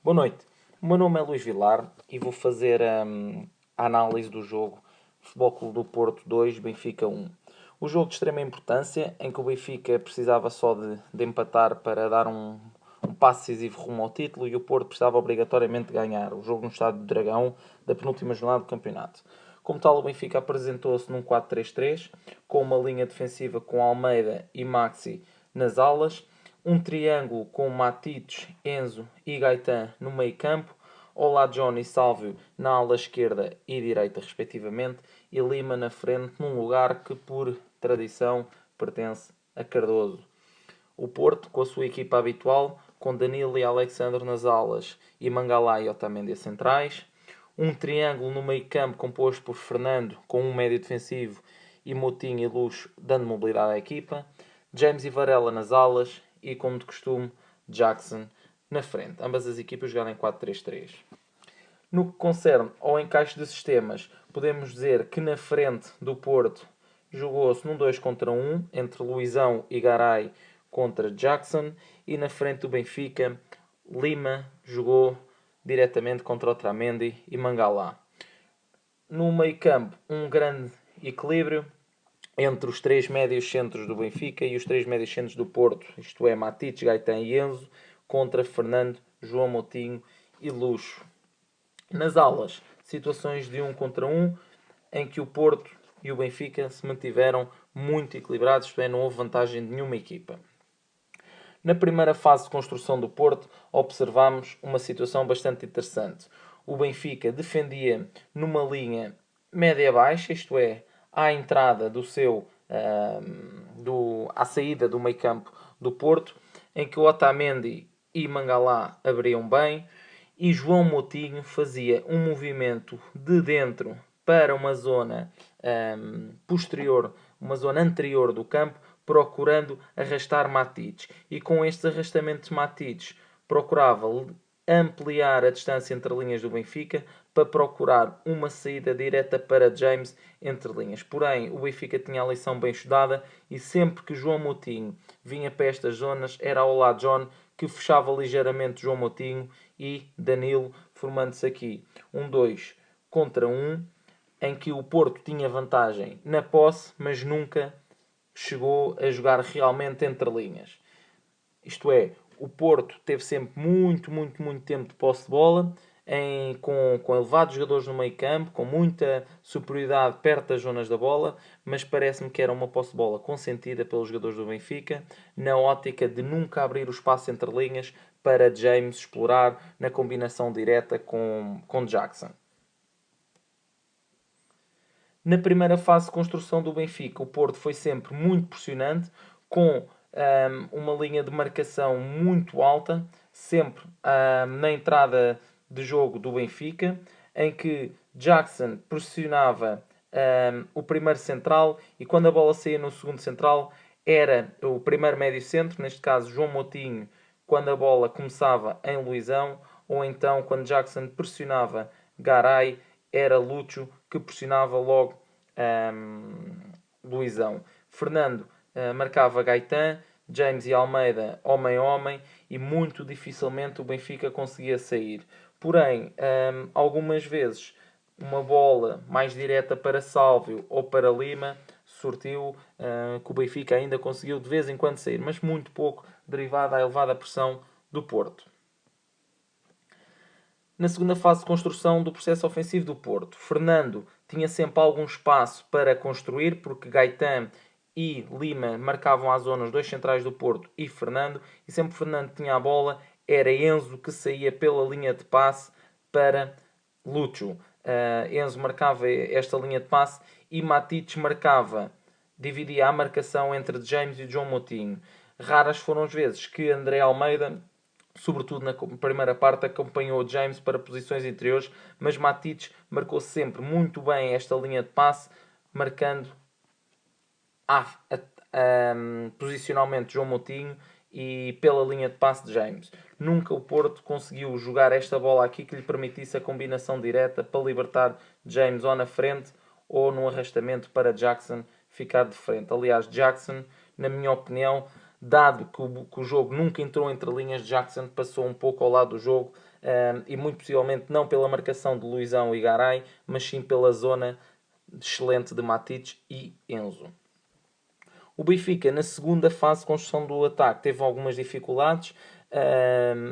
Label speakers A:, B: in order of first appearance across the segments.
A: Boa noite. O meu nome é Luís Vilar e vou fazer a análise do jogo Futebol Clube do Porto 2, Benfica 1. O jogo de extrema importância, em que o Benfica precisava só de empatar para dar um passo decisivo rumo ao título e o Porto precisava obrigatoriamente de ganhar o jogo no Estádio do Dragão da penúltima jornada do campeonato. Como tal, o Benfica apresentou-se num 4-3-3, com uma linha defensiva com Almeida e Maxi nas alas, um triângulo com Matites, Enzo e Gaetan no meio campo, Olá John e Sálvio na ala esquerda e direita respectivamente, e Lima na frente num lugar que por tradição pertence a Cardoso. O Porto, com a sua equipa habitual, com Danilo e Alexandre nas alas e Mangalá e Otamendi centrais, um triângulo no meio campo composto por Fernando, com um médio defensivo, e Moutinho e Luxo dando mobilidade à equipa, James e Varela nas alas e, como de costume, Jackson na frente. Ambas as equipas jogaram em 4-3-3. No que concerne ao encaixe de sistemas, podemos dizer que na frente do Porto jogou-se num 2 contra 1 entre Luizão e Garay contra Jackson, e na frente do Benfica Lima jogou diretamente contra Otamendi e Mangalá. No meio campo, um grande equilíbrio entre os três médios centros do Benfica e os três médios centros do Porto, isto é, Matites, Gaetan e Enzo, contra Fernando, João Moutinho e Luxo. Nas alas, situações de 1 contra 1, em que o Porto e o Benfica se mantiveram muito equilibrados, isto é, não houve vantagem de nenhuma equipa. Na primeira fase de construção do Porto, observámos uma situação bastante interessante. O Benfica defendia numa linha média-baixa, isto é, à entrada à saída do meio campo do Porto, em que o Otamendi e Mangalá abriam bem, e João Moutinho fazia um movimento de dentro para uma zona posterior, uma zona anterior do campo, procurando arrastar Matites. E com estes arrastamentos Matites procurava ampliar a distância entre linhas do Benfica para procurar uma saída direta para James entre linhas. Porém, o Benfica tinha a lição bem estudada e sempre que João Moutinho vinha para estas zonas era ao lado John que fechava ligeiramente João Moutinho e Danilo, formando-se aqui um 2 contra 1, em que o Porto tinha vantagem na posse, mas nunca chegou a jogar realmente entre linhas. Isto é, o Porto teve sempre muito tempo de posse de bola, com elevados jogadores no meio campo, com muita superioridade perto das zonas da bola, mas parece-me que era uma posse de bola consentida pelos jogadores do Benfica, na ótica de nunca abrir o espaço entre linhas para James explorar na combinação direta com Jackson. Na primeira fase de construção do Benfica, o Porto foi sempre muito pressionante, com uma linha de marcação muito alta, sempre na entrada de jogo do Benfica, em que Jackson pressionava o primeiro central e quando a bola saía no segundo central era o primeiro médio centro, neste caso João Moutinho, quando a bola começava em Luizão, ou então quando Jackson pressionava Garay, era Lúcio que pressionava logo Luizão. Fernando marcava Gaetan, James e Almeida homem a homem e muito dificilmente o Benfica conseguia sair. Porém, algumas vezes uma bola mais direta para Sálvio ou para Lima sortiu que o Benfica ainda conseguiu de vez em quando sair, mas muito pouco derivado da elevada pressão do Porto. Na segunda fase de construção do processo ofensivo do Porto, Fernando tinha sempre algum espaço para construir, porque Gaetan e Lima marcavam a zona os dois centrais do Porto e Fernando, e sempre que Fernando tinha a bola, era Enzo que saía pela linha de passe para Lúcio. Enzo marcava esta linha de passe e Matites marcava, dividia a marcação entre James e João Moutinho. Raras foram as vezes que André Almeida, sobretudo na primeira parte, acompanhou James para posições interiores, mas Matites marcou sempre muito bem esta linha de passe, marcando posicionalmente João Moutinho e pela linha de passe de James. Nunca o Porto conseguiu jogar esta bola aqui que lhe permitisse a combinação direta para libertar James ou na frente ou no arrastamento para Jackson ficar de frente. Aliás, Jackson, na minha opinião, dado que o jogo nunca entrou entre linhas, Jackson passou um pouco ao lado do jogo, e muito possivelmente não pela marcação de Luizão e Garay, mas sim pela zona excelente de Matic e Enzo. O Benfica, na segunda fase de construção do ataque, teve algumas dificuldades,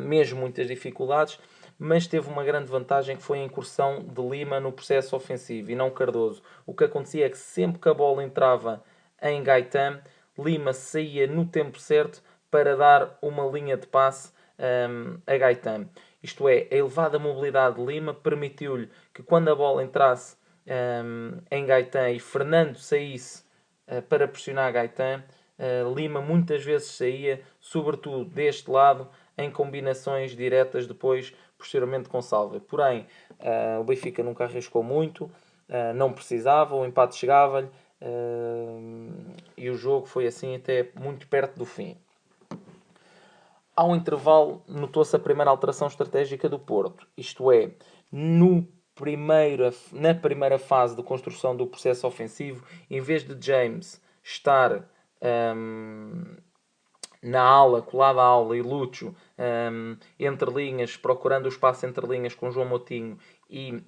A: mesmo muitas dificuldades, mas teve uma grande vantagem, que foi a incursão de Lima no processo ofensivo e não Cardoso. O que acontecia é que sempre que a bola entrava em Gaetan, Lima saía no tempo certo para dar uma linha de passe a Gaetan. Isto é, a elevada mobilidade de Lima permitiu-lhe que, quando a bola entrasse em Gaetan e Fernando saísse para pressionar Gaetan, Lima muitas vezes saía, sobretudo deste lado, em combinações diretas depois, posteriormente com Salve. Porém, o Benfica nunca arriscou muito, não precisava, o empate chegava-lhe, e o jogo foi assim até muito perto do fim. Ao intervalo, notou-se a primeira alteração estratégica do Porto, isto é, na primeira fase de construção do processo ofensivo, em vez de James estar na ala, colado à aula, e Lúcio entre linhas, procurando o espaço entre linhas com João Moutinho e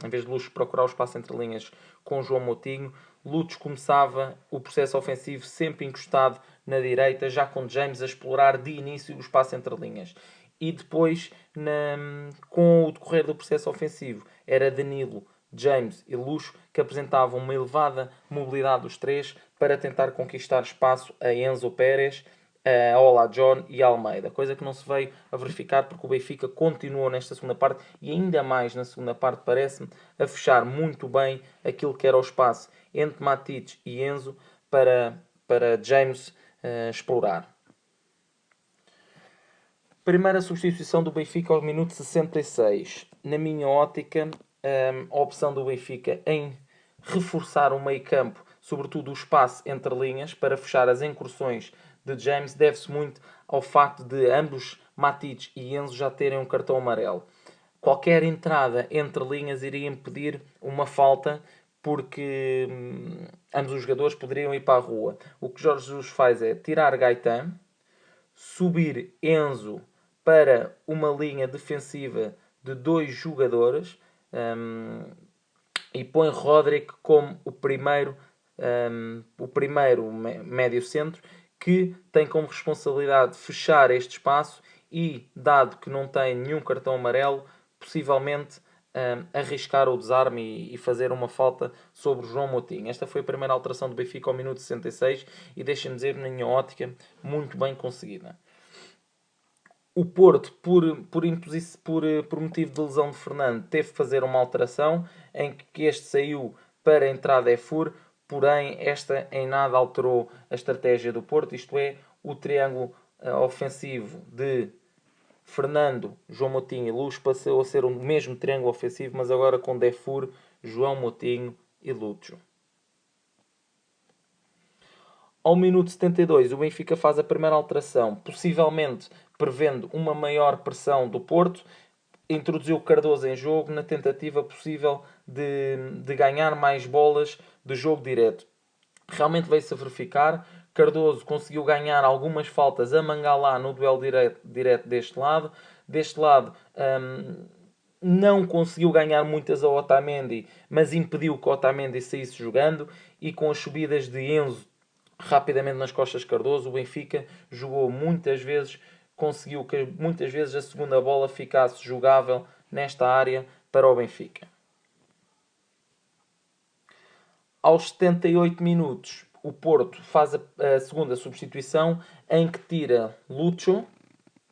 A: em vez de Lúcio procurar o espaço entre linhas com João Moutinho, Lúcio começava o processo ofensivo sempre encostado na direita, já com James a explorar de início o espaço entre linhas. E depois, com o decorrer do processo ofensivo, era Danilo, James e Lúcio que apresentavam uma elevada mobilidade dos três para tentar conquistar espaço a Enzo Pérez, a Ola John e a Almeida. Coisa que não se veio a verificar porque o Benfica continuou nesta segunda parte e ainda mais na segunda parte, parece-me, a fechar muito bem aquilo que era o espaço entre Matic e Enzo para James explorar. Primeira substituição do Benfica ao minuto 66. Na minha ótica, a opção do Benfica em reforçar o meio-campo, sobretudo o espaço entre linhas, para fechar as incursões de James, deve-se muito ao facto de ambos, Matic e Enzo, já terem um cartão amarelo. Qualquer entrada entre linhas iria impedir uma falta, porque ambos os jogadores poderiam ir para a rua. O que Jorge Jesus faz é tirar Gaetan, subir Enzo para uma linha defensiva de 2 jogadores, e põe Roderick como o primeiro médio centro, que tem como responsabilidade fechar este espaço e, dado que não tem nenhum cartão amarelo, possivelmente arriscar o desarme e fazer uma falta sobre o João Moutinho. Esta foi a primeira alteração do Benfica ao minuto 66 e deixem-me dizer, na minha ótica, muito bem conseguida. O Porto, por motivo de lesão de Fernando, teve que fazer uma alteração em que este saiu para a entrada Efur, porém esta em nada alterou a estratégia do Porto, isto é, o triângulo ofensivo de Fernando, João Moutinho e Luz passou a ser o mesmo triângulo ofensivo, mas agora com Defur, João Moutinho e Lúcio. Ao minuto 72, o Benfica faz a primeira alteração, possivelmente prevendo uma maior pressão do Porto. Introduziu Cardoso em jogo na tentativa possível de ganhar mais bolas de jogo direto. Realmente veio-se a verificar. Cardoso conseguiu ganhar algumas faltas a Mangalá no duelo direto deste lado. Deste lado, não conseguiu ganhar muitas ao Otamendi, mas impediu que o Otamendi saísse jogando. E com as subidas de Enzo rapidamente nas costas de Cardoso, o Benfica jogou muitas vezes, conseguiu que muitas vezes a segunda bola ficasse jogável nesta área para o Benfica. Aos 78 minutos, o Porto faz a segunda substituição, em que tira Lúcio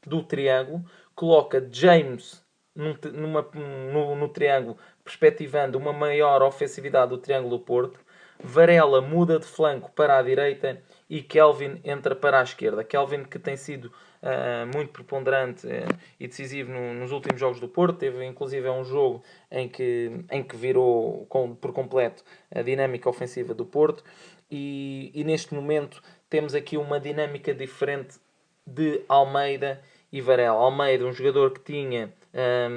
A: do triângulo, coloca James no triângulo, perspectivando uma maior ofensividade do triângulo do Porto. Varela muda de flanco para a direita e Kelvin entra para a esquerda. Kelvin, que tem sido muito preponderante e decisivo nos últimos jogos do Porto. Teve inclusive um jogo em que virou por completo a dinâmica ofensiva do Porto. E neste momento temos aqui uma dinâmica diferente de Almeida e Varela. Almeida, um jogador que tinha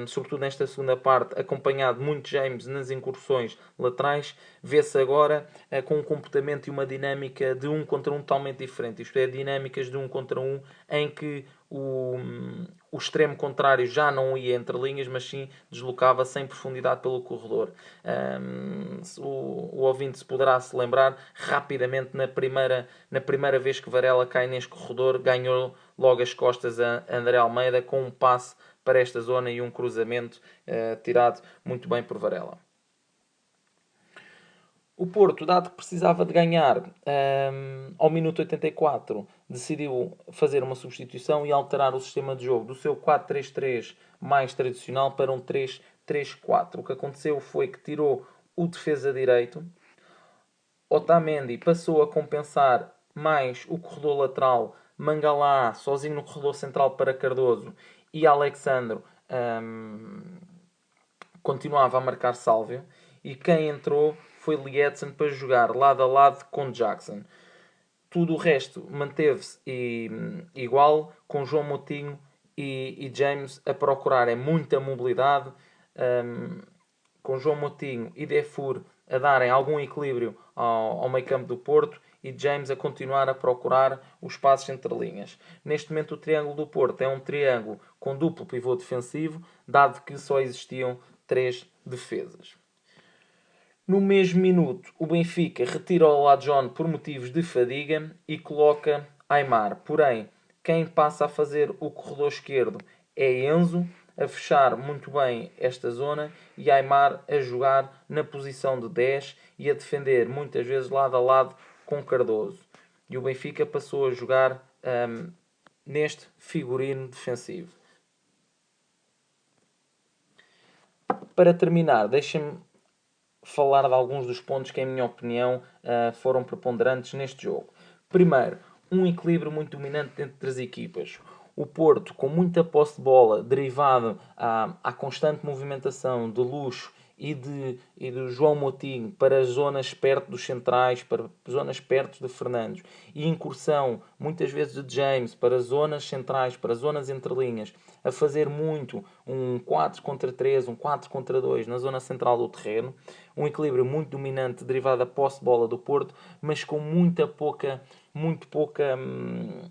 A: sobretudo nesta segunda parte, acompanhado muito James nas incursões laterais, vê-se agora com um comportamento e uma dinâmica de um contra um totalmente diferente. Isto é, dinâmicas de um contra um em que o extremo contrário já não ia entre linhas, mas sim deslocava-se em profundidade pelo corredor. O ouvinte se poderá se lembrar, rapidamente na primeira vez que Varela cai neste corredor, ganhou logo as costas a André Almeida com um passe para esta zona e um cruzamento tirado muito bem por Varela. O Porto, dado que precisava de ganhar ao minuto 84, decidiu fazer uma substituição e alterar o sistema de jogo do seu 4-3-3 mais tradicional para um 3-3-4. O que aconteceu foi que tirou o defesa direito, Otamendi passou a compensar mais o corredor lateral, Mangalá sozinho no corredor central para Cardoso e Alexandro continuava a marcar Sálvio, e quem entrou foi Lietzen para jogar lado a lado com Jackson. Tudo o resto manteve-se igual, com João Moutinho e James a procurarem muita mobilidade, com João Moutinho e Defur a darem algum equilíbrio ao meio campo do Porto e James a continuar a procurar os passos entre linhas. Neste momento o triângulo do Porto é um triângulo com duplo pivô defensivo, dado que só existiam 3 defesas. No mesmo minuto, o Benfica retira o Olajuwon por motivos de fadiga e coloca Aimar. Porém, quem passa a fazer o corredor esquerdo é Enzo, a fechar muito bem esta zona, e Aimar a jogar na posição de 10 e a defender muitas vezes lado a lado com Cardoso. E o Benfica passou a jogar neste figurino defensivo. Para terminar, deixem-me falar de alguns dos pontos que, em minha opinião, foram preponderantes neste jogo. Primeiro, um equilíbrio muito dominante entre as equipas. O Porto, com muita posse de bola, derivado à constante movimentação de Luxo e do João Moutinho para as zonas perto dos centrais, para zonas perto de Fernandes, e incursão, muitas vezes de James, para zonas centrais, para zonas entre linhas, a fazer muito um 4 contra 3, um 4 contra 2 na zona central do terreno. Um equilíbrio muito dominante derivado da posse de bola do Porto, mas com muito pouca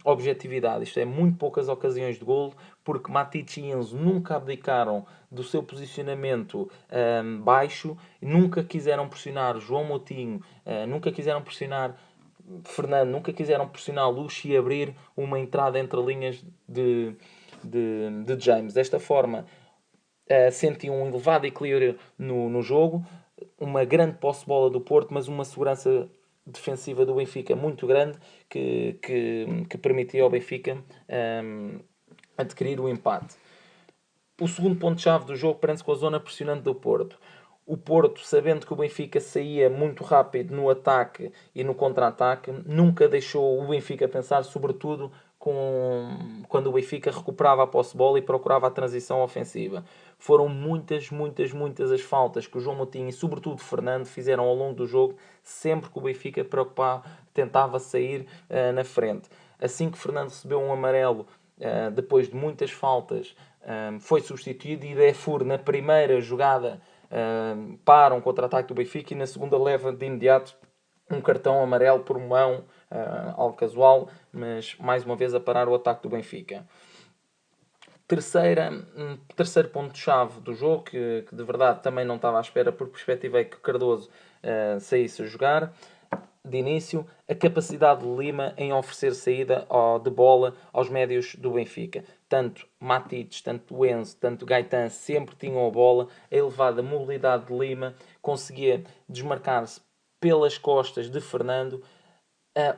A: objetividade. Isto é, muito poucas ocasiões de golo, porque Matic e Enzo nunca abdicaram do seu posicionamento baixo, nunca quiseram pressionar João Moutinho, nunca quiseram pressionar Fernando, nunca quiseram pressionar Luxo e abrir uma entrada entre linhas de James. Desta forma, senti um elevado equilíbrio no jogo, uma grande posse de bola do Porto, mas uma segurança defensiva do Benfica muito grande que permitia ao Benfica adquirir o empate. O segundo ponto-chave do jogo prende-se com a zona pressionante do Porto. O Porto, sabendo que o Benfica saía muito rápido no ataque e no contra-ataque, nunca deixou o Benfica pensar, sobretudo quando o Benfica recuperava a posse de bola e procurava a transição ofensiva. Foram muitas as faltas que o João Moutinho e sobretudo Fernando fizeram ao longo do jogo, sempre que o Benfica tentava sair na frente. Assim que Fernando recebeu um amarelo, depois de muitas faltas, foi substituído, e Defur na primeira jogada para um contra-ataque do Benfica, e na segunda leva de imediato um cartão amarelo por mão, algo casual, mas mais uma vez a parar o ataque do Benfica. Terceiro ponto-chave do jogo, que de verdade também não estava à espera, porque perspectivei que Cardoso saísse a jogar de início, a capacidade de Lima em oferecer saída de bola aos médios do Benfica. Tanto Matic, tanto Enzo, tanto Gaetan sempre tinham a bola. A elevada mobilidade de Lima conseguia desmarcar-se pelas costas de Fernando,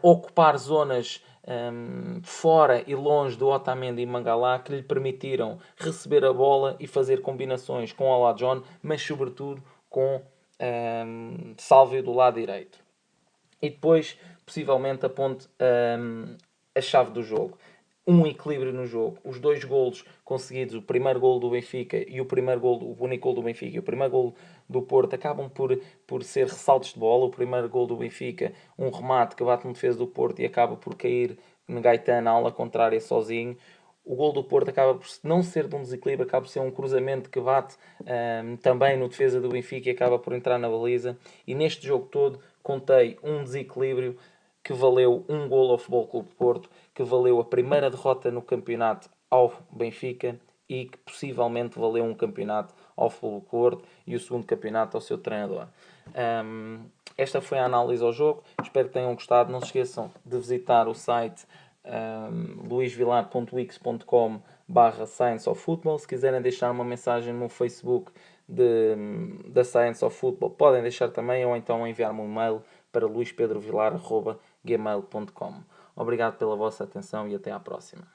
A: ocupar zonas fora e longe do Otamendi e Mangalá, que lhe permitiram receber a bola e fazer combinações com Olajuwon, mas sobretudo com Sálvio do lado direito. E depois, possivelmente, aponte a chave do jogo. Um equilíbrio no jogo. Os dois golos conseguidos, o primeiro golo do Benfica e o único golo do Benfica e o primeiro golo do Porto, acabam por ser ressaltos de bola. O primeiro golo do Benfica, um remate que bate no defesa do Porto e acaba por cair no Gaetan na ala contrária sozinho. O gol do Porto acaba por não ser de um desequilíbrio, acaba por ser um cruzamento que bate também no defesa do Benfica e acaba por entrar na baliza. E neste jogo todo contei um desequilíbrio que valeu um gol ao Futebol Clube de Porto, que valeu a primeira derrota no campeonato ao Benfica e que possivelmente valeu um campeonato ao Futebol Clube de Porto e o segundo campeonato ao seu treinador. Esta foi a análise ao jogo. Espero que tenham gostado. Não se esqueçam de visitar o site luisvilar.wix.com/Science of Football. Se quiserem deixar uma mensagem no Facebook da Science of Football, podem deixar também, ou então enviar-me um e-mail para luispedrovilar.gmail.com. Obrigado pela vossa atenção e até à próxima.